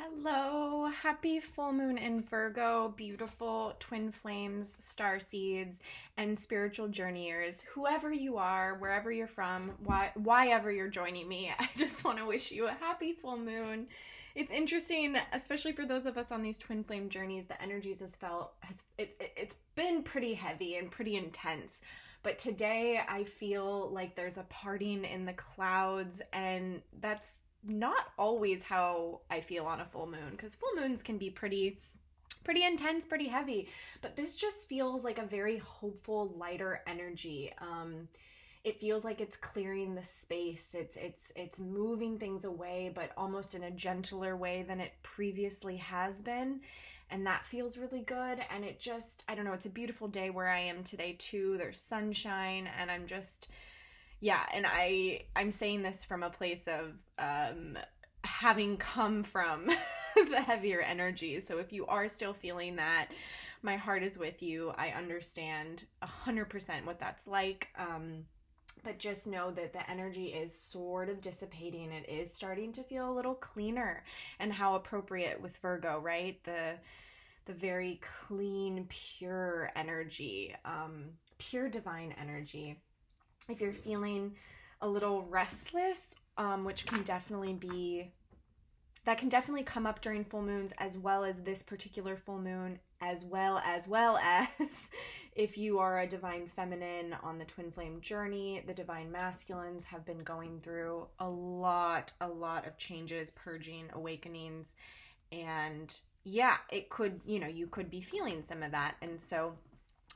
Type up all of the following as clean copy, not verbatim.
Hello, happy full moon in Virgo, beautiful twin flames, starseeds, and spiritual journeyers. Whoever you are, wherever you're from, why ever you're joining me, I just want to wish you a happy full moon. It's interesting, especially for those of us on these twin flame journeys. The energies it's been pretty heavy and pretty intense. But today I feel like there's a parting in the clouds, and that's not always how I feel on a full moon, because full moons can be pretty intense, pretty heavy, but this just feels like a very hopeful, lighter energy. It feels like it's clearing the space. It's moving things away, but almost in a gentler way than it previously has been. And that feels really good. And I don't know, it's a beautiful day where I am today too. There's sunshine, and and I'm saying this from a place of having come from the heavier energy. So if you are still feeling that, my heart is with you. I understand 100% what that's like. But just know that the energy is sort of dissipating. It is starting to feel a little cleaner, and how appropriate with Virgo, right? The very clean, pure energy, pure divine energy. If you're feeling a little restless, which can definitely come up during full moons, as well as this particular full moon, as well as if you are a divine feminine on the twin flame journey. The divine masculines have been going through a lot of changes, purging, awakenings, and it could, you could be feeling some of that. And so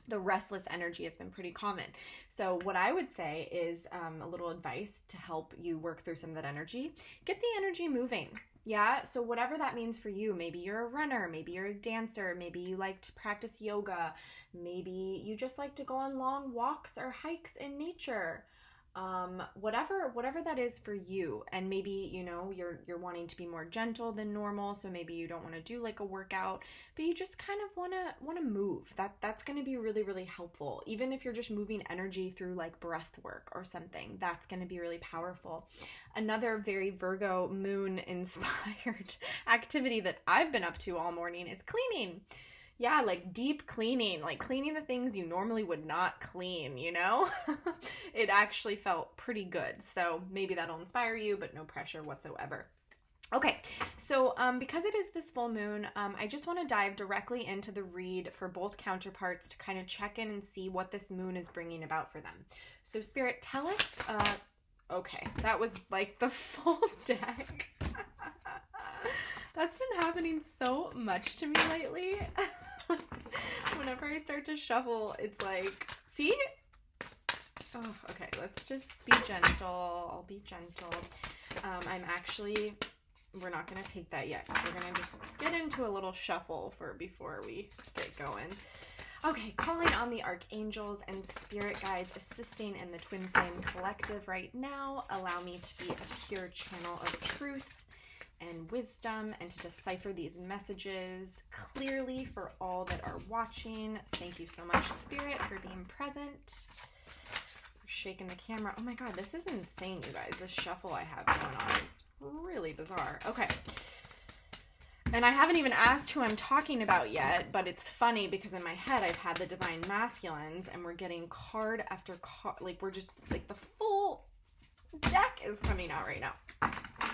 the restless energy has been pretty common. So what I would say is a little advice to help you work through some of that energy. Get the energy moving. Yeah, so whatever that means for you. Maybe you're a runner, maybe you're a dancer, maybe you like to practice yoga, maybe you just like to go on long walks or hikes in nature. Whatever that is for you. And maybe, you're wanting to be more gentle than normal, so maybe you don't want to do like a workout, but you just kind of want to move. That's going to be really, really helpful. Even if you're just moving energy through like breath work or something, that's going to be really powerful. Another very Virgo moon inspired activity that I've been up to all morning is cleaning. Yeah, like deep cleaning, like cleaning the things you normally would not clean, It actually felt pretty good. So maybe that'll inspire you, but no pressure whatsoever. Okay, so because it is this full moon, I just want to dive directly into the read for both counterparts to kind of check in and see what this moon is bringing about for them. So Spirit, tell us, okay, that was like the full deck. That's been happening so much to me lately. Whenever I start to shuffle, it's like, see? Oh, okay, let's just be gentle. I'll be gentle. We're not going to take that yet, because we're going to just get into a little shuffle before we get going. Okay, calling on the archangels and spirit guides assisting in the Twin Flame Collective right now. Allow me to be a pure channel of truth and wisdom, and to decipher these messages clearly for all that are watching. Thank you so much, Spirit, for being present. We're shaking the camera. Oh my god, this is insane, you guys. This shuffle I have going on is really bizarre. Okay. And I haven't even asked who I'm talking about yet, but it's funny because in my head I've had the divine masculines, and we're getting card after card. Like, we're just, like, the full deck is coming out right now.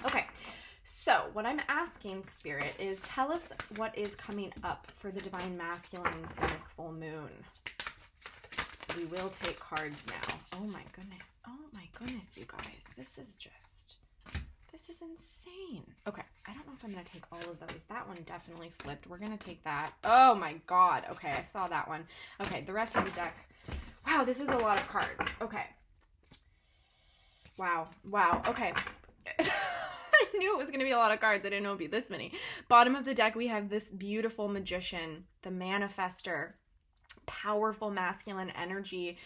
Okay. So what I'm asking, Spirit, is tell us what is coming up for the divine masculines in this full moon. We will take cards now. Oh my goodness, you guys. This is insane. Okay, I don't know if I'm going to take all of those. That one definitely flipped. We're going to take that. Oh my god. Okay, I saw that one. Okay, the rest of the deck. Wow, this is a lot of cards. Okay. Wow. Okay. I knew it was going to be a lot of cards. I didn't know it would be this many. Bottom of the deck, we have this beautiful magician, the manifester, powerful masculine energy,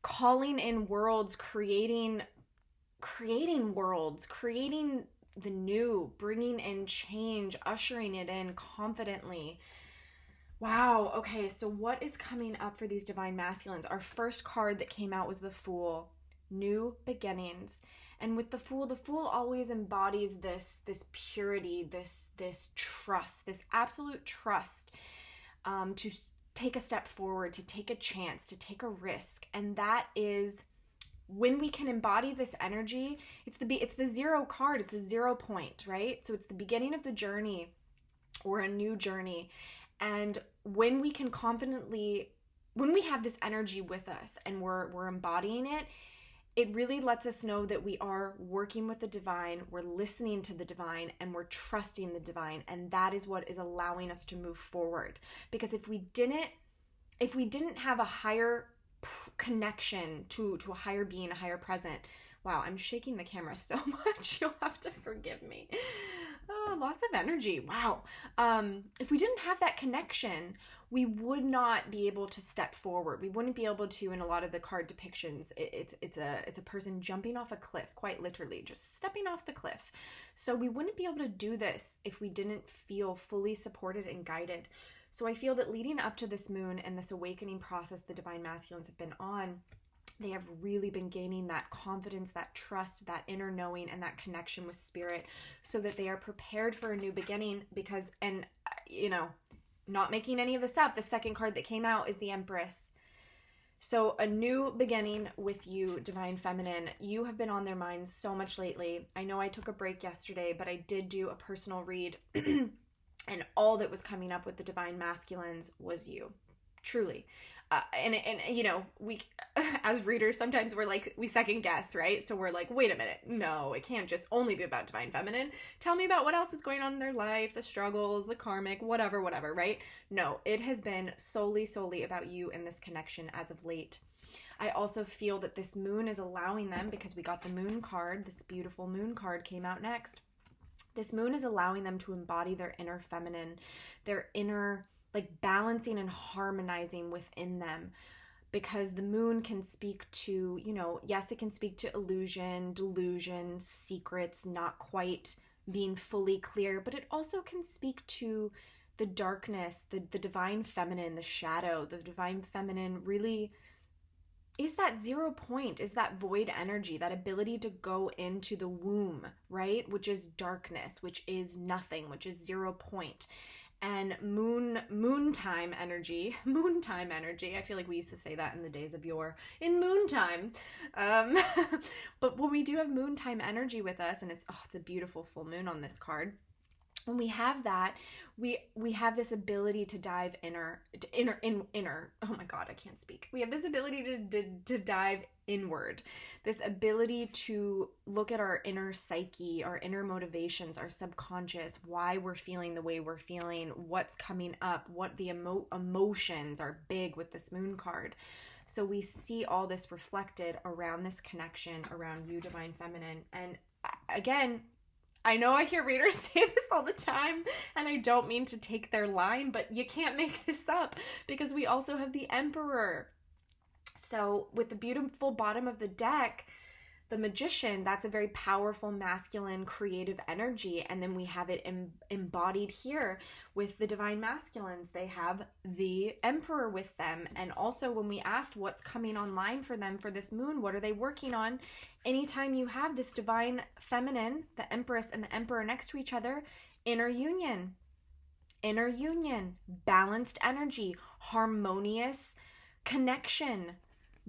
calling in worlds, creating worlds, creating the new, bringing in change, ushering it in confidently. Wow. Okay, so what is coming up for these divine masculines? Our first card that came out was the Fool. new beginnings. And with the Fool always embodies this purity, this trust, this absolute trust, to take a step forward, to take a chance, to take a risk. And that is when we can embody this energy. It's the zero card. It's a 0 point, right? So it's the beginning of the journey, or a new journey. And when we can confidently, when we have this energy with us and we're embodying it, it really lets us know that we are working with the divine, we're listening to the divine, and we're trusting the divine. And that is what is allowing us to move forward. Because if we didn't have a higher connection to a higher being, a higher present. Wow, I'm shaking the camera so much. You'll have to forgive me. Oh, lots of energy. Wow. If we didn't have that connection, we would not be able to step forward. We wouldn't be able to, in a lot of the card depictions, it's a person jumping off a cliff, quite literally, just stepping off the cliff. So we wouldn't be able to do this if we didn't feel fully supported and guided. So I feel that leading up to this moon and this awakening process the divine masculines have been on, they have really been gaining that confidence, that trust, that inner knowing, and that connection with spirit, so that they are prepared for a new beginning. Because, and you know, not making any of this up, the second card that came out is the Empress. So a new beginning with you, divine feminine. You have been on their minds so much lately. I know I took a break yesterday, but I did do a personal read and all that was coming up with the divine masculines was you, truly. And you know, we as readers sometimes we're like, we second guess, right? So we're like, wait a minute, no, it can't just only be about divine feminine. Tell me about what else is going on in their life, the struggles, the karmic, whatever, right? No, it has been solely about you and this connection as of late. I also feel that this moon is allowing them, because we got the moon card, this beautiful moon card came out next. This moon is allowing them to embody their inner feminine, their inner, like, balancing and harmonizing within them. Because the moon can speak to, you know, yes, it can speak to illusion, delusion, secrets, not quite being fully clear, but it also can speak to the darkness, the divine feminine, the shadow. The divine feminine really is that 0 point, is that void energy, that ability to go into the womb, right? Which is darkness, which is nothing, which is 0 point. And moontime energy, I feel like we used to say that in the days of yore, in moontime. But when we do have moontime energy with us, and it's a beautiful full moon on this card, when we have that, we have this ability to dive inner. Oh my God, I can't speak. We have this ability to dive inward, this ability to look at our inner psyche, our inner motivations, our subconscious, why we're feeling the way we're feeling, what's coming up, what the emotions are big with this moon card. So we see all this reflected around this connection, around you, divine feminine. And again, I know I hear readers say this all the time, and I don't mean to take their line, but you can't make this up, because we also have the Emperor. So with the beautiful bottom of the deck, the Magician, that's a very powerful masculine creative energy. And then we have it embodied here with the divine masculines. They have the Emperor with them. And also when we asked what's coming online for them for this moon, what are they working on? Anytime you have this divine feminine, the Empress and the Emperor next to each other, inner union, balanced energy, harmonious connection,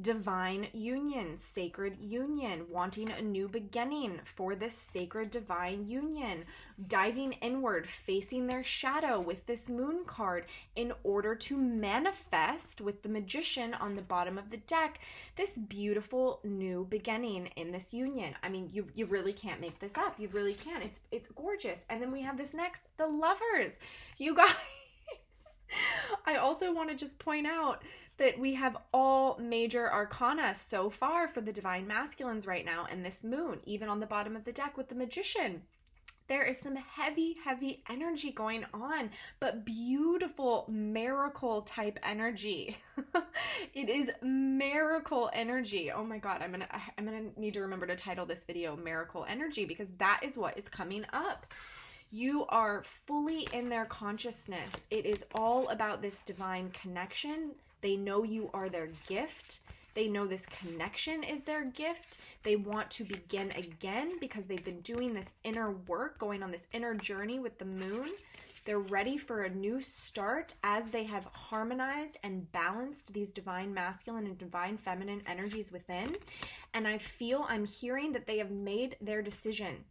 divine union, sacred union, wanting a new beginning for this sacred divine union, diving inward, facing their shadow with this moon card in order to manifest with the Magician on the bottom of the deck this beautiful new beginning in this union. I mean, you really can't make this up. You really can't. It's gorgeous. And then we have this next, the Lovers. You guys, I also want to just point out that we have all major arcana so far for the divine masculines right now, and this moon, even on the bottom of the deck with the Magician. There is some heavy energy going on, but beautiful miracle type energy. It is miracle energy. Oh my God, I'm gonna need to remember to title this video Miracle Energy, because that is what is coming up. You are fully in their consciousness. It is all about this divine connection. They know you are their gift. They know this connection is their gift. They want to begin again because they've been doing this inner work, going on this inner journey with the moon. They're ready for a new start as they have harmonized and balanced these divine masculine and divine feminine energies within. And I'm hearing that they have made their decision.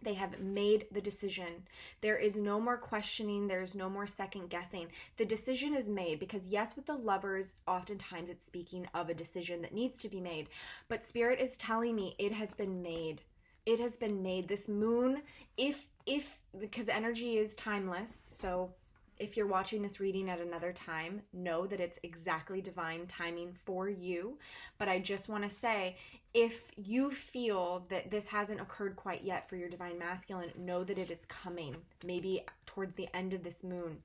They have made the decision. There is no more questioning. There is no more second guessing. The decision is made because, yes, with the Lovers, oftentimes it's speaking of a decision that needs to be made. But Spirit is telling me it has been made. It has been made. This moon, because energy is timeless, so if you're watching this reading at another time, know that it's exactly divine timing for you. But I just want to say, if you feel that this hasn't occurred quite yet for your divine masculine, know that it is coming, maybe towards the end of this moon.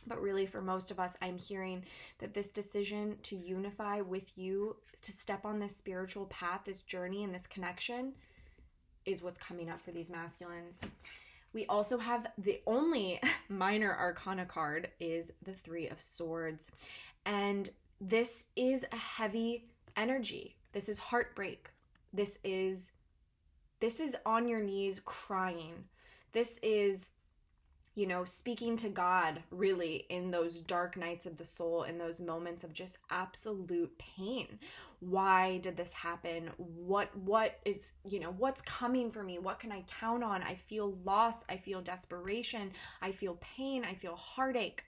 But really, for most of us, I'm hearing that this decision to unify with you, to step on this spiritual path, this journey and this connection, is what's coming up for these masculines. We also have the only minor arcana card is the Three of Swords. And this is a heavy energy. This is heartbreak. This is on your knees crying. This is, speaking to God really in those dark nights of the soul, in those moments of just absolute pain. Why did this happen? What is, what's coming for me? What can I count on? I feel loss. I feel desperation. I feel pain. I feel heartache.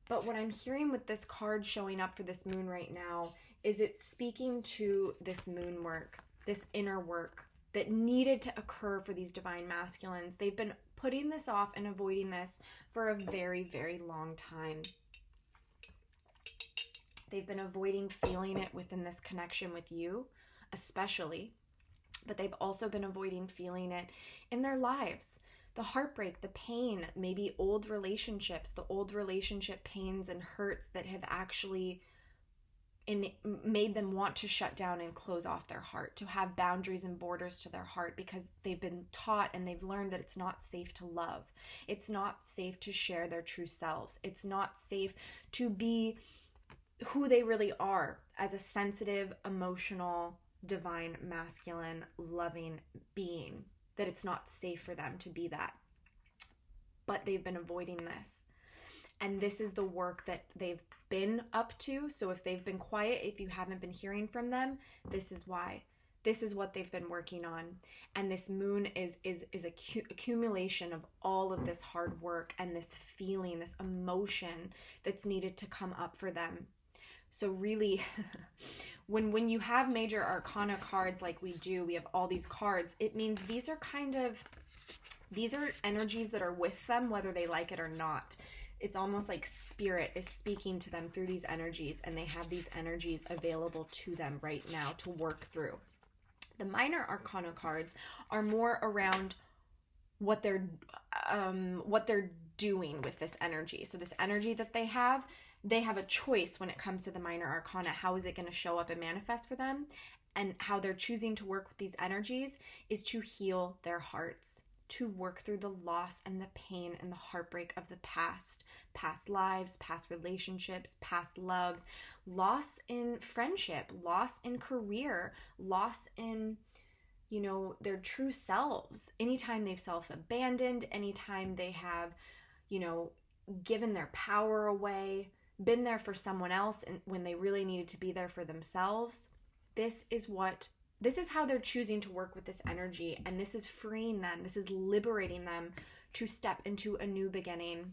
But what I'm hearing with this card showing up for this moon right now is it's speaking to this moon work, this inner work that needed to occur for these divine masculines. They've been putting this off and avoiding this for a very, very long time. They've been avoiding feeling it within this connection with you, especially, but they've also been avoiding feeling it in their lives. The heartbreak, the pain, maybe old relationships, the old relationship pains and hurts that have actually made them want to shut down and close off their heart, to have boundaries and borders to their heart, because they've been taught and they've learned that it's not safe to love. It's not safe to share their true selves. It's not safe to be who they really are as a sensitive, emotional, divine, masculine, loving being, that it's not safe for them to be that. But they've been avoiding this. And this is the work that they've been up to. So if they've been quiet, if you haven't been hearing from them, this is why. This is what they've been working on. And this moon is accumulation of all of this hard work and this feeling, this emotion that's needed to come up for them. So really, when you have major arcana cards like we do, we have all these cards, it means these are energies that are with them, whether they like it or not. It's almost like Spirit is speaking to them through these energies, and they have these energies available to them right now to work through. The minor arcana cards are more around what they're doing with this energy. So this energy that they have a choice when it comes to the minor arcana. How is it going to show up and manifest for them? And how they're choosing to work with these energies is to heal their hearts, to work through the loss and the pain and the heartbreak of the past lives, past relationships, past loves, loss in friendship, loss in career, loss in, their true selves. Anytime they've self-abandoned, anytime they have, given their power away, been there for someone else and when they really needed to be there for themselves. This is how they're choosing to work with this energy, and this is freeing them. This is liberating them to step into a new beginning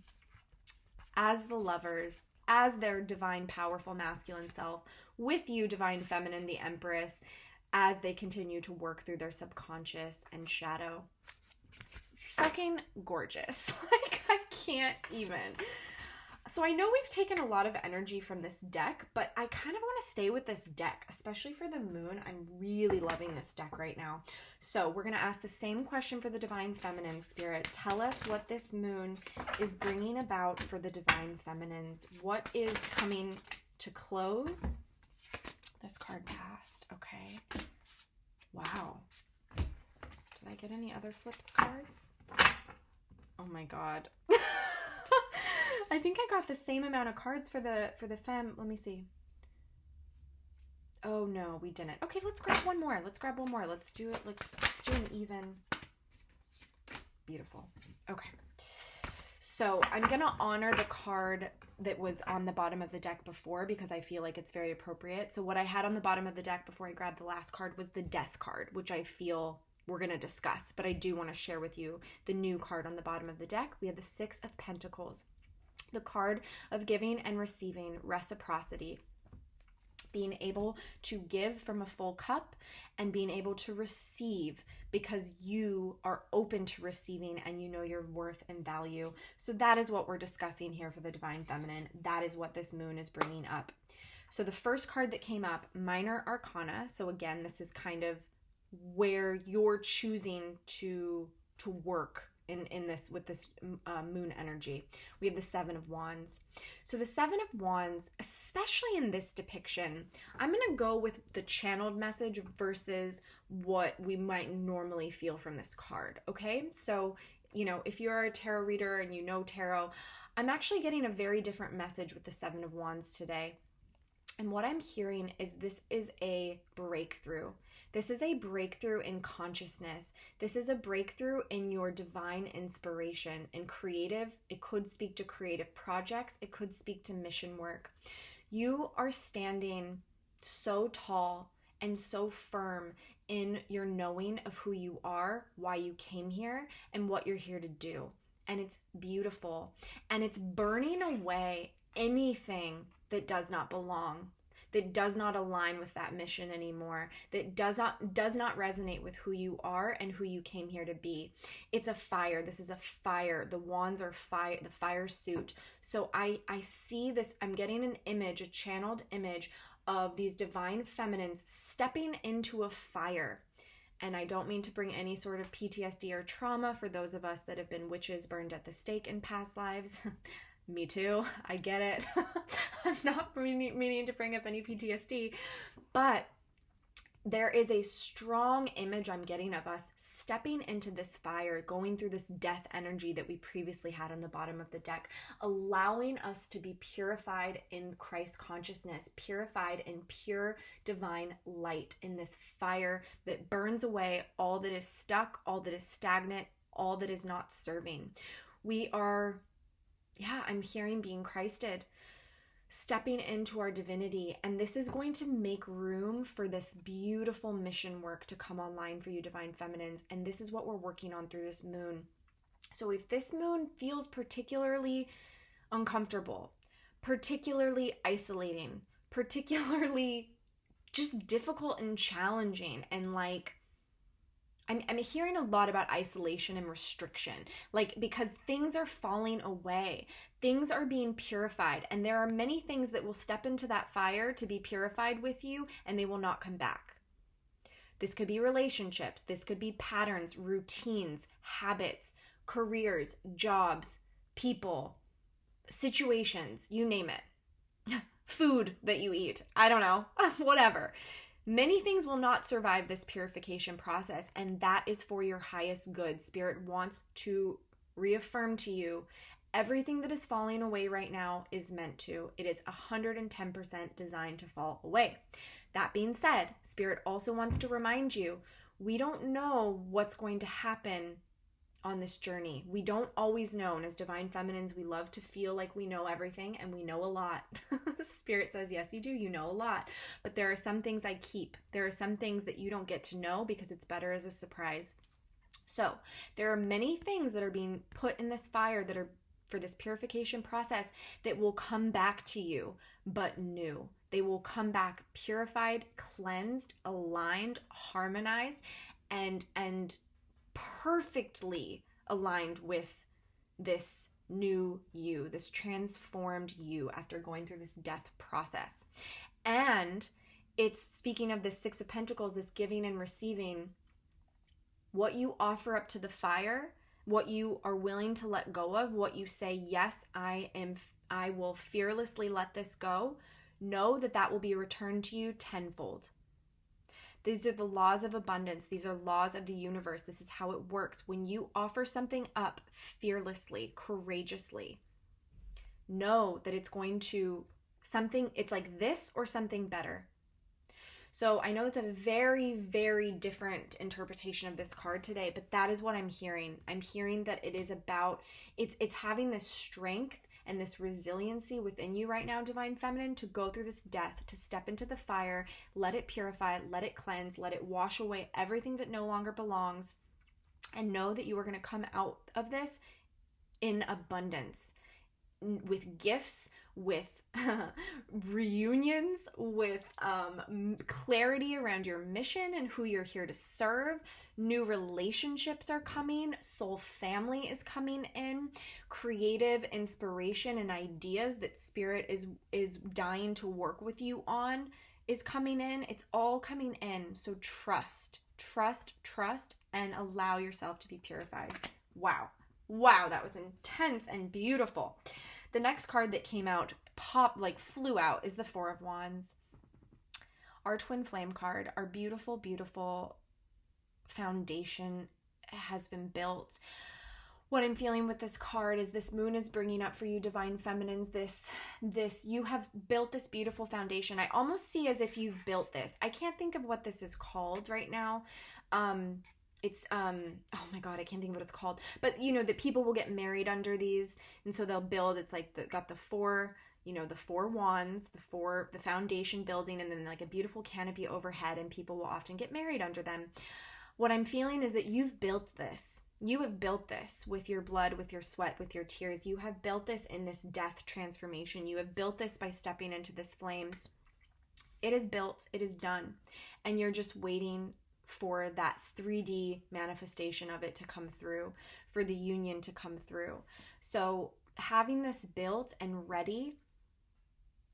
as the Lovers, as their divine, powerful, masculine self, with you, divine feminine, the Empress, as they continue to work through their subconscious and shadow. Fucking gorgeous. I can't even. So I know we've taken a lot of energy from this deck, but I kind of want to stay with this deck, especially for the moon. I'm really loving this deck right now. So we're going to ask the same question for the Divine Feminine Spirit. Tell us what this moon is bringing about for the Divine Feminines. What is coming to close? This card passed. Okay. Wow. Did I get any other flips cards? Oh my god. I think I got the same amount of cards for the femme. Let me see. Oh no, we didn't. Okay, let's grab one more. Let's grab one more. Let's do it like, let's do an even. Beautiful. Okay. So I'm going to honor the card that was on the bottom of the deck before because I feel like it's very appropriate. So what I had on the bottom of the deck before I grabbed the last card was the Death card, which I feel we're going to discuss. But I do want to share with you the new card on the bottom of the deck. We have the Six of Pentacles, the card of giving and receiving, reciprocity, being able to give from a full cup and being able to receive because you are open to receiving and you know your worth and value. So that is what we're discussing here for the Divine Feminine. That is what this moon is bringing up. So the first card that came up, Minor Arcana. So again, this is kind of where you're choosing to work in this with this moon energy. We have the Seven of Wands. So the Seven of Wands, especially in this depiction, I'm going to go with the channeled message versus what we might normally feel from this card. Okay, so you know, if you're a tarot reader and you know tarot, I'm actually getting a very different message with the Seven of Wands today. And what I'm hearing is this is a breakthrough. This is a breakthrough in consciousness. This is a breakthrough in your divine inspiration and creative. It could speak to creative projects. It could speak to mission work. You are standing so tall and so firm in your knowing of who you are, why you came here, and what you're here to do. And it's beautiful. And it's burning away anything that does not belong, that does not align with that mission anymore, that does not resonate with who you are and who you came here to be. It's a fire. This is a fire. The wands are fire, the fire suit. So I see this, I'm getting an image, a channeled image of these divine feminines stepping into a fire. And I don't mean to bring any sort of PTSD or trauma for those of us that have been witches burned at the stake in past lives. Me too. I get it. I'm not meaning to bring up any PTSD, but there is a strong image I'm getting of us stepping into this fire, going through this death energy that we previously had on the bottom of the deck, allowing us to be purified in Christ consciousness, purified in pure divine light in this fire that burns away all that is stuck, all that is stagnant, all that is not serving. We are, I'm hearing being Christed, stepping into our divinity, and this is going to make room for this beautiful mission work to come online for you divine feminines, and this is what we're working on through this moon. So if this moon feels particularly uncomfortable, particularly isolating, particularly just difficult and challenging, and like I'm hearing a lot about isolation and restriction, like because things are falling away, things are being purified, and there are many things that will step into that fire to be purified with you, and they will not come back. This could be relationships, this could be patterns, routines, habits, careers, jobs, people, situations, you name it. Food that you eat, I don't know, whatever. Many things will not survive this purification process, and that is for your highest good. Spirit wants to reaffirm to you everything that is falling away right now is meant to. It is 110% designed to fall away. That being said, Spirit also wants to remind you, we don't know what's going to happen on this journey. We don't always know, and as divine feminines, we love to feel like we know everything, and we know a lot. Spirit says, yes, you do, you know a lot, but there are some things I keep. There are some things that you don't get to know because it's better as a surprise. So there are many things that are being put in this fire that are for this purification process that will come back to you, but new. They will come back purified, cleansed, aligned, harmonized, and perfectly aligned with this new you, this transformed you after going through this death process. And it's speaking of the Six of Pentacles, this giving and receiving, what you offer up to the fire, what you are willing to let go of, what you say, yes, I will fearlessly let this go, know that that will be returned to you tenfold. These are the laws of abundance. These are laws of the universe. This is how it works. When you offer something up fearlessly, courageously, know that it's going to it's like this or something better. So I know it's a very, very different interpretation of this card today, but that is what I'm hearing. I'm hearing that it is about, it's having this strength and this resiliency within you right now, Divine Feminine, to go through this death, to step into the fire, let it purify, let it cleanse, let it wash away everything that no longer belongs, and know that you are going to come out of this in abundance, with gifts, with reunions, with clarity around your mission and who you're here to serve. New relationships are coming. Soul family is coming in. Creative inspiration and ideas that Spirit is dying to work with you on is coming in. It's all coming in. So trust, and allow yourself to be purified. Wow, that was intense and beautiful. The next card that came out, flew out, is the Four of Wands. Our Twin Flame card, our beautiful, beautiful foundation has been built. What I'm feeling with this card is this moon is bringing up for you, Divine Feminines, this you have built this beautiful foundation. I almost see as if you've built this. I can't think of what this is called right now. It's oh my god, I can't think of what it's called, but you know that people will get married under these, and so they'll build, it's like got the four, you know, the four wands, the foundation building, and then like a beautiful canopy overhead, and people will often get married under them. What I'm feeling is that you've built this. You have built this with your blood, with your sweat, with your tears. You have built this in this death transformation. You have built this by stepping into this flames. It is built, it is done, and you're just waiting for that 3D manifestation of it to come through, for the union to come through. So having this built and ready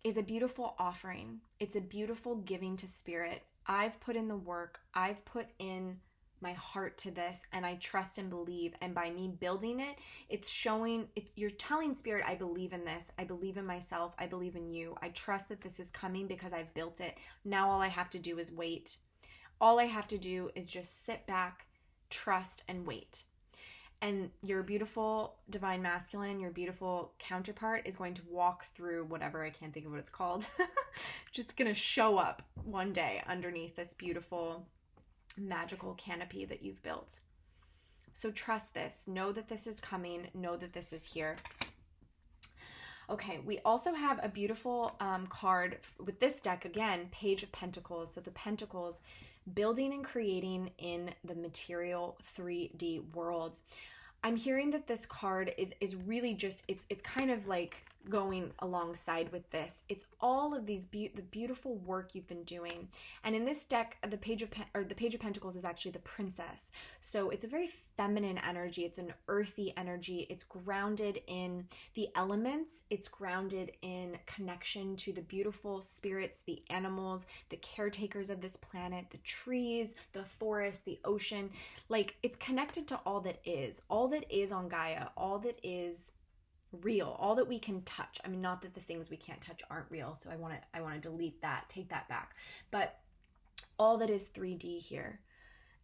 is a beautiful offering. It's a beautiful giving to Spirit. I've put in the work. I've put in my heart to this, and I trust and believe. And by me building it, you're telling Spirit, I believe in this. I believe in myself. I believe in you. I trust that this is coming because I've built it. Now all I have to do is wait. All I have to do is just sit back, trust, and wait. And your beautiful Divine Masculine, your beautiful counterpart, is going to walk through whatever, I can't think of what it's called, just going to show up one day underneath this beautiful magical canopy that you've built. So trust this. Know that this is coming. Know that this is here. Okay, we also have a beautiful card with this deck, again, Page of Pentacles. So the Pentacles, building and creating in the material 3D world. I'm hearing that this card is really just, it's kind of like going alongside with this. It's all of these the beautiful work you've been doing. And in this deck, the Page of Pentacles is actually the Princess. So it's a very feminine energy. It's an earthy energy. It's grounded in the elements. It's grounded in connection to the beautiful spirits, the animals, the caretakers of this planet, the trees, the forest, the ocean. Like, it's connected to all that is on Gaia, all that is real, all that we can touch. I mean, not that the things we can't touch aren't real, so I want to delete that, take that back. But all that is 3D here.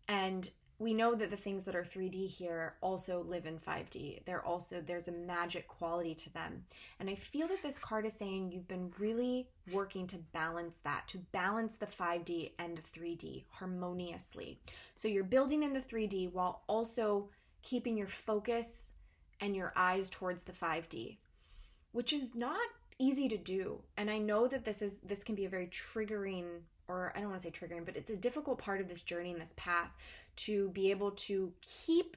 And we know that the things that are 3D here also live in 5D. There's a magic quality to them. And I feel that this card is saying you've been really working to balance that, to balance the 5D and the 3D harmoniously. So you're building in the 3D while also keeping your focus and your eyes towards the 5D, which is not easy to do. And I know that this can be a very triggering, or I don't want to say triggering, but it's a difficult part of this journey and this path to be able to keep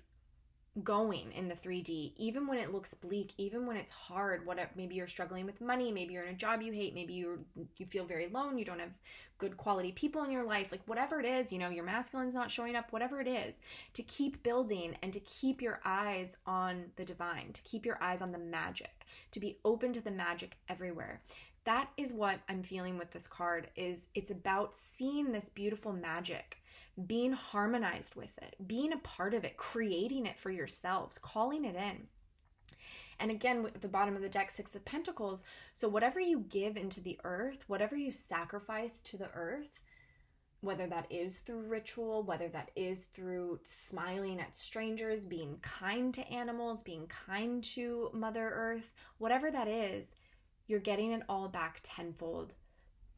going in the 3D, even when it looks bleak, even when it's hard. Maybe you're struggling with money, maybe you're in a job you hate, maybe you feel very alone, you don't have good quality people in your life, like whatever it is, you know, your masculine's not showing up, whatever it is, to keep building and to keep your eyes on the divine, to keep your eyes on the magic, to be open to the magic everywhere. That is what I'm feeling with this card. It's about seeing this beautiful magic, being harmonized with it, being a part of it, creating it for yourselves, calling it in. And again, with the bottom of the deck, Six of Pentacles. So whatever you give into the earth, whatever you sacrifice to the earth, whether that is through ritual, whether that is through smiling at strangers, being kind to animals, being kind to Mother Earth, whatever that is, you're getting it all back tenfold.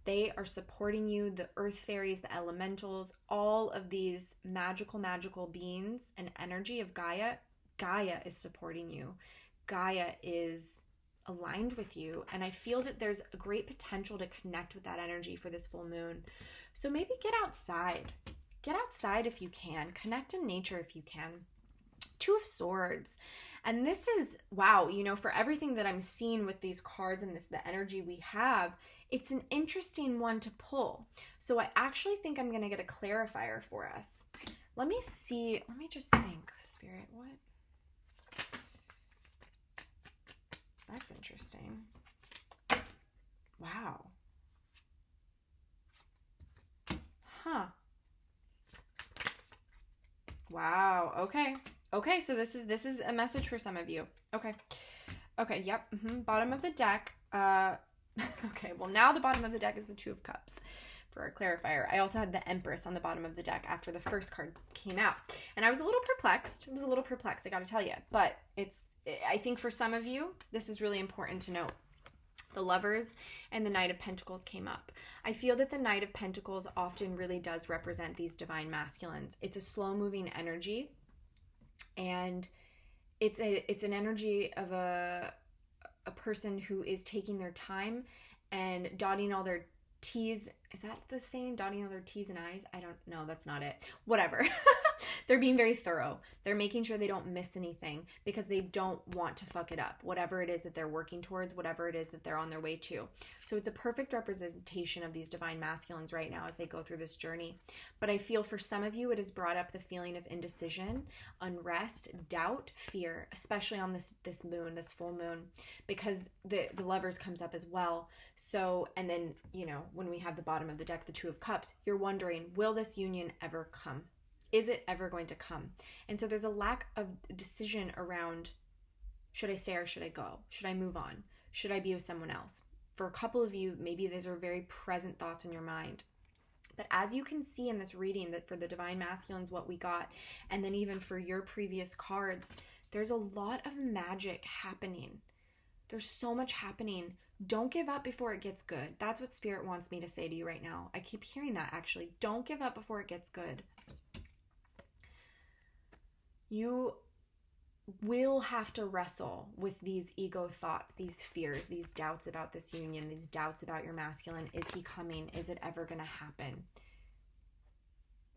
they are supporting you. The earth fairies, the elementals, all of these magical beings and energy of Gaia. Gaia is supporting you. Gaia is aligned with you. And I feel that there's a great potential to connect with that energy for this full moon. So maybe get outside. Get outside if you can. Connect in nature if you can. Two of Swords. And this is, wow, you know, for everything that I'm seeing with these cards and the energy we have, it's an interesting one to pull. So I actually think I'm going to get a clarifier for us. Let me see. Let me just think, Spirit, what? That's interesting. Wow. Huh. Wow. Okay. Okay, so this is a message for some of you. Okay. Okay, yep. Bottom of the deck. Okay, well now the bottom of the deck is the Two of Cups for a clarifier. I also had the Empress on the bottom of the deck after the first card came out. And I was a little perplexed. I got to tell you. But I think for some of you, this is really important to note. The Lovers and the Knight of Pentacles came up. I feel that the Knight of Pentacles often really does represent these divine masculines. It's a slow-moving energy, and it's an energy of a person who is taking their time and dotting all their T's. Is that the saying? Dotting all their T's and I's? I don't know. That's not it. Whatever. They're being very thorough. They're making sure they don't miss anything because they don't want to fuck it up. Whatever it is that they're working towards, whatever it is that they're on their way to. So it's a perfect representation of these divine masculines right now as they go through this journey. But I feel for some of you, it has brought up the feeling of indecision, unrest, doubt, fear, especially on this moon, this full moon, because the Lovers comes up as well. So, and then, you know, when we have the bottom of the deck, the Two of Cups, you're wondering, will this union ever come? Is it ever going to come? And so there's a lack of decision around, should I stay or should I go? Should I move on? Should I be with someone else? For a couple of you, maybe these are very present thoughts in your mind. But as you can see in this reading, that for the divine masculines, what we got, and then even for your previous cards, there's a lot of magic happening. There's so much happening. Don't give up before it gets good. That's what Spirit wants me to say to you right now. I keep hearing that, actually. Don't give up before it gets good. You will have to wrestle with these ego thoughts, these fears, these doubts about this union, these doubts about your masculine. Is he coming? Is it ever going to happen?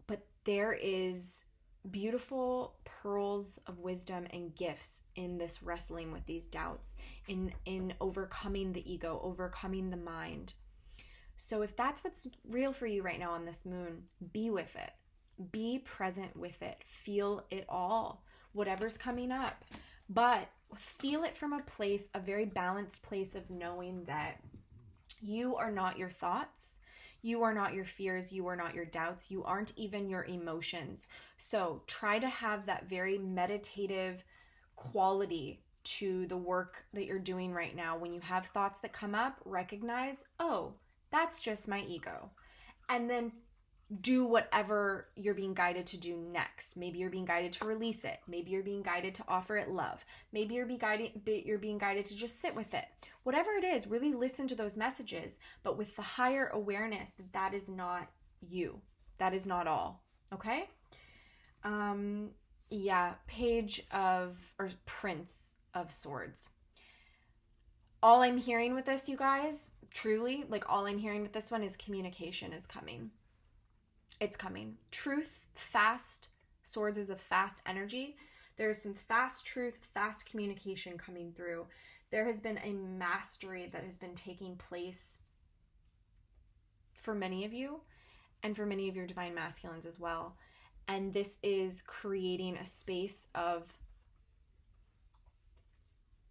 But there is beautiful pearls of wisdom and gifts in this wrestling with these doubts, in overcoming the ego, overcoming the mind. So if that's what's real for you right now on this moon, be with it. Be present with it. Feel it all, whatever's coming up. But feel it from a very balanced place of knowing that you are not your thoughts. You are not your fears. You are not your doubts. You aren't even your emotions. So try to have that very meditative quality to the work that you're doing right now. When you have thoughts that come up, recognize, oh, that's just my ego. And then do whatever you're being guided to do next. Maybe you're being guided to release it. Maybe you're being guided to offer it love. Maybe you're being guided to just sit with it. Whatever it is, really listen to those messages, but with the higher awareness that that is not you. That is not all. Okay? Yeah, Prince of Swords. All I'm hearing with this, you guys, truly, like all I'm hearing with this one is communication is coming. It's coming. Truth, fast. Swords is a fast energy. There's some fast truth, fast communication coming through. There has been a mastery that has been taking place for many of you and for many of your divine masculines as well. And this is creating a space of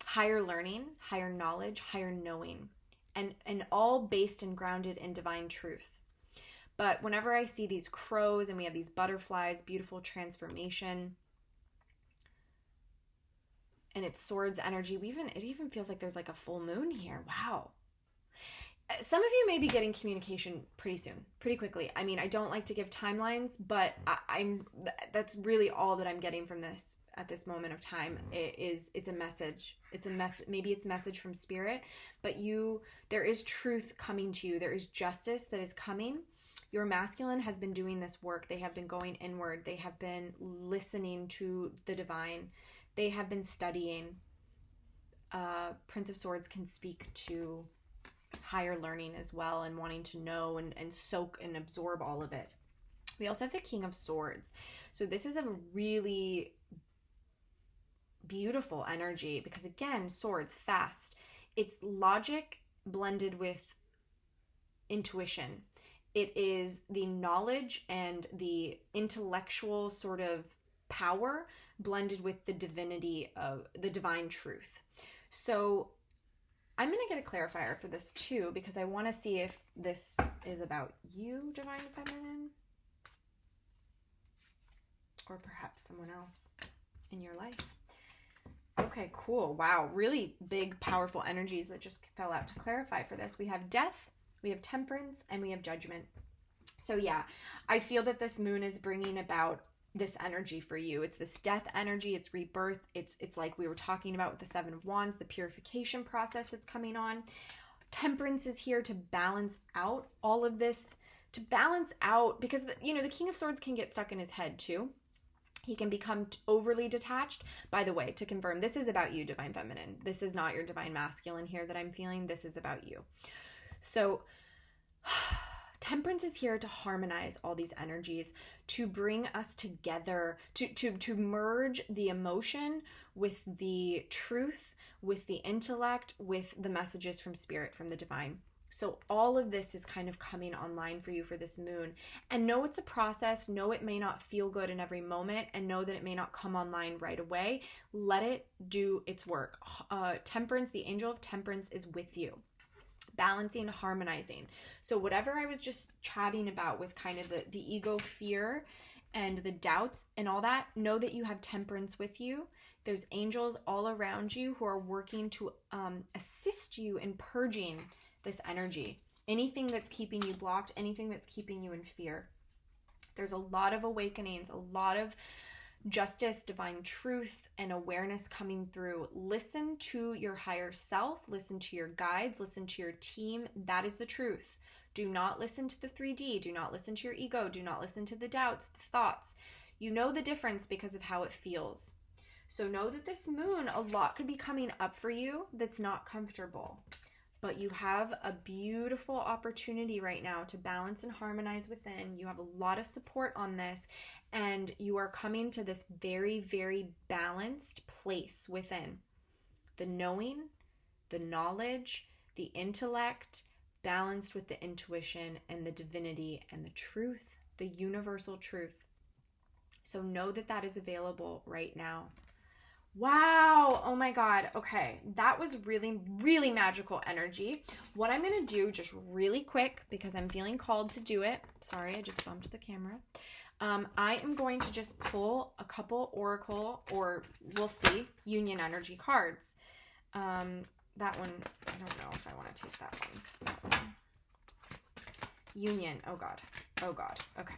higher learning, higher knowledge, higher knowing, and all based and grounded in divine truth. But whenever I see these crows and we have these butterflies, beautiful transformation, and it's swords energy, it even feels like there's like a full moon here. Wow. some of you may be getting communication pretty soon, pretty quickly. I mean, I don't like to give timelines, but that's really all that I'm getting from this at this moment of time. It's a message. Maybe it's a message from spirit, but there is truth coming to you. There is justice that is coming. Your masculine has been doing this work. They have been going inward. They have been listening to the divine. They have been studying. Prince of Swords can speak to higher learning as well, and wanting to know and soak and absorb all of it. We also have the King of Swords. So this is a really beautiful energy because, again, swords, fast. It's logic blended with intuition. It is the knowledge and the intellectual sort of power blended with the divinity of the divine truth. So I'm going to get a clarifier for this too, because I want to see if this is about you, Divine Feminine, or perhaps someone else in your life. Okay, cool. Wow. Really big, powerful energies that just fell out to clarify for this. We have death, we have temperance, and we have judgment. So yeah, I feel that this moon is bringing about this energy for you. It's this death energy, it's rebirth, it's like we were talking about with the Seven of Wands, the purification process that's coming on. Temperance is here to balance out all of this, to balance out, because the King of Swords can get stuck in his head too. He can become overly detached. By the way, to confirm, this is about you, Divine Feminine. This is not your Divine Masculine here that I'm feeling. This is about you. So temperance is here to harmonize all these energies, to bring us together, to merge the emotion with the truth, with the intellect, with the messages from spirit, from the divine. So all of this is kind of coming online for you for this moon. And know it's a process. Know it may not feel good in every moment, and know that it may not come online right away. Let it do its work. Temperance, the angel of temperance, is with you. Balancing, harmonizing. So whatever I was just chatting about with kind of the ego fear and the doubts and all that, know that you have temperance with you. There's angels all around you who are working to assist you in purging this energy. Anything that's keeping you blocked, anything that's keeping you in fear. There's a lot of awakenings, a lot of justice, divine truth, and awareness coming through. Listen to your higher self, listen to your guides, listen to your team. That is the truth. Do not listen to the 3D. Do not listen to your ego. Do not listen to the doubts, the thoughts. You know the difference because of how it feels. So know that this moon, a lot could be coming up for you that's not comfortable. But you have a beautiful opportunity right now to balance and harmonize within. You have a lot of support on this, and you are coming to this very, very balanced place within. The knowing, the knowledge, the intellect, balanced with the intuition and the divinity and the truth, the universal truth. So know that that is available right now. Wow. Oh my God. Okay. That was really, really magical energy. What I'm going to do just really quick, because I'm feeling called to do it. Sorry, I just bumped the camera. I am going to just pull a couple oracle, or we'll see, union energy cards. That one, I don't know if I want to take that one, because that one, union. Oh God. Oh God. Okay.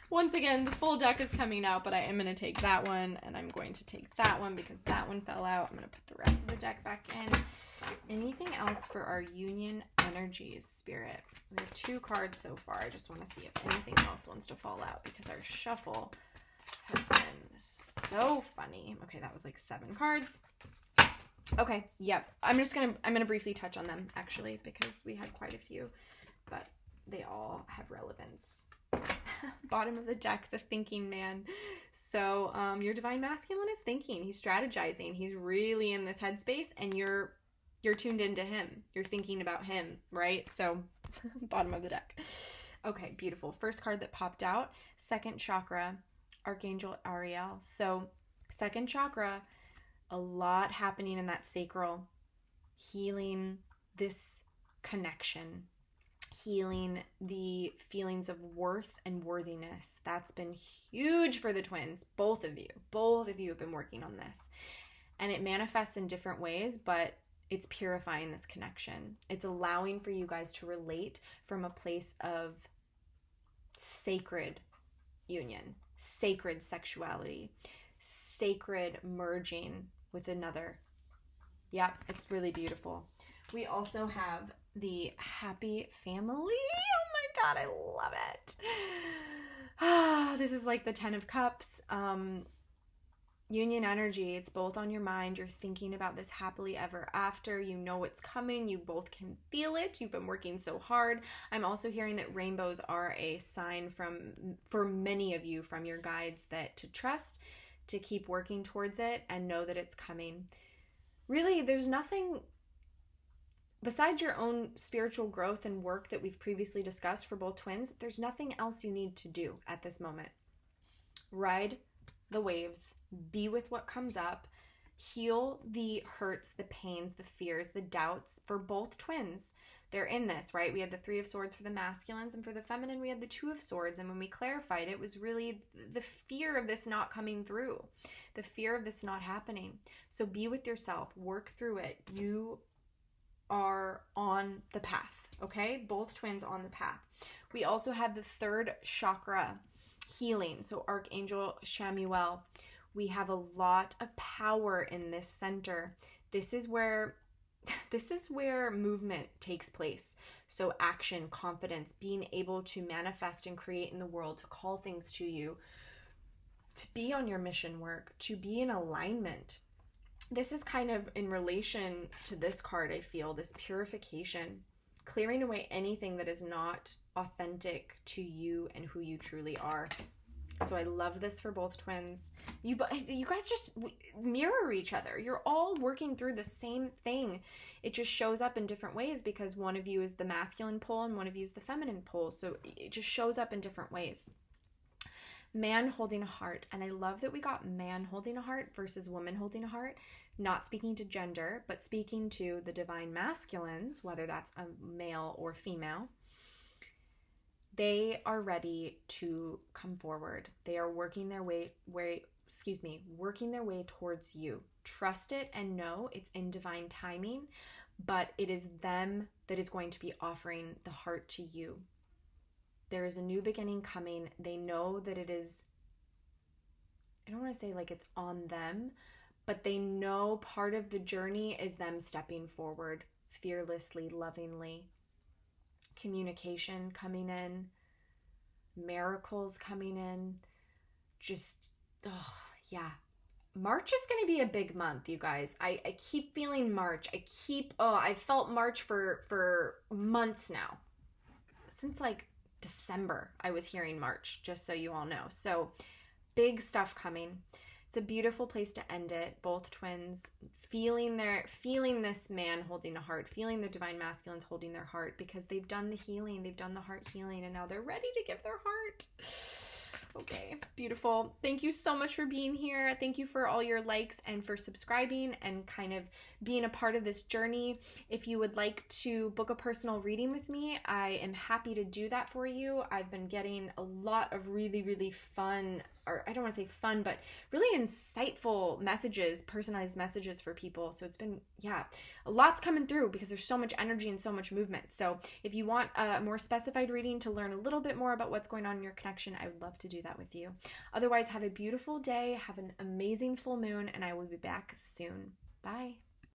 Once again, the full deck is coming out, but I am going to take that one, and I'm going to take that one because that one fell out. I'm going to put the rest of the deck back in. Anything else for our union energies, Spirit? We have 2 cards so far. I just want to see if anything else wants to fall out, because our shuffle has been so funny. Okay, that was like 7 cards. Okay, yep. I'm going to briefly touch on them, actually, because we had quite a few, but they all have relevance. Bottom of the deck, the thinking man. So your divine masculine is thinking. He's strategizing. He's really in this headspace, and you're tuned into him. You're thinking about him, right? So bottom of the deck. Okay, beautiful. First card that popped out, second chakra, Archangel Ariel. So second chakra, a lot happening in that sacral, healing this connection, healing the feelings of worth and worthiness. That's been huge for the twins. Both of you have been working on this, and it manifests in different ways, but It's purifying this connection. It's allowing for you guys to relate from a place of sacred union, sacred sexuality, sacred merging with another. Yep, it's really beautiful. We also have the happy family. Oh my God, I love it. This is like the 10 of Cups. Union energy. It's both on your mind. You're thinking about this happily ever after. You know it's coming. You both can feel it. You've been working so hard. I'm also hearing that rainbows are a sign for many of you from your guides that to trust, to keep working towards it and know that it's coming. Really, there's nothing besides your own spiritual growth and work that we've previously discussed for both twins. There's nothing else you need to do at this moment. Ride the waves, be with what comes up, heal the hurts, the pains, the fears, the doubts for both twins. They're in this, right? We had the 3 of Swords for the masculines, and for the feminine, we had the 2 of Swords. And when we clarified, it was really the fear of this not coming through, the fear of this not happening. So be with yourself, work through it. You are on the path, okay? Both twins on the path. We also have the 3rd chakra, healing. So Archangel Shamuel. We have a lot of power in this center. This is where movement takes place. So action, confidence, being able to manifest and create in the world, to call things to you, to be on your mission work, to be in alignment. This is kind of in relation to this card, I feel, this purification, clearing away anything that is not authentic to you and who you truly are. So I love this for both twins. You guys just mirror each other. You're all working through the same thing. It just shows up in different ways because one of you is the masculine pole and one of you is the feminine pole. So it just shows up in different ways. Man holding a heart. And I love that we got man holding a heart versus woman holding a heart. Not speaking to gender, but speaking to the divine masculines, whether that's a male or female. They are ready to come forward. They are working their way towards you. Trust it and know it's in divine timing, but it is them that is going to be offering the heart to you. There is a new beginning coming. They know that it is, I don't want to say like it's on them, but they know part of the journey is them stepping forward fearlessly, lovingly. Communication coming in, miracles coming in, just, oh, yeah. March is going to be a big month, you guys. I keep feeling March. I felt March for months now. Since like December, I was hearing March, just so you all know. So big stuff coming. It's a beautiful place to end it. Both twins feeling this man holding a heart, feeling the divine masculines holding their heart, because they've done the healing, they've done the heart healing, and now they're ready to give their heart. Okay, beautiful. Thank you so much for being here. Thank you for all your likes and for subscribing and kind of being a part of this journey. If you would like to book a personal reading with me, I am happy to do that for you. I've been getting a lot of really, really fun, or I don't want to say fun, but really insightful messages, personalized messages for people. So it's been, a lot's coming through because there's so much energy and so much movement. So if you want a more specified reading to learn a little bit more about what's going on in your connection, I would love to do that with you. Otherwise, have a beautiful day, have an amazing full moon, and I will be back soon. Bye.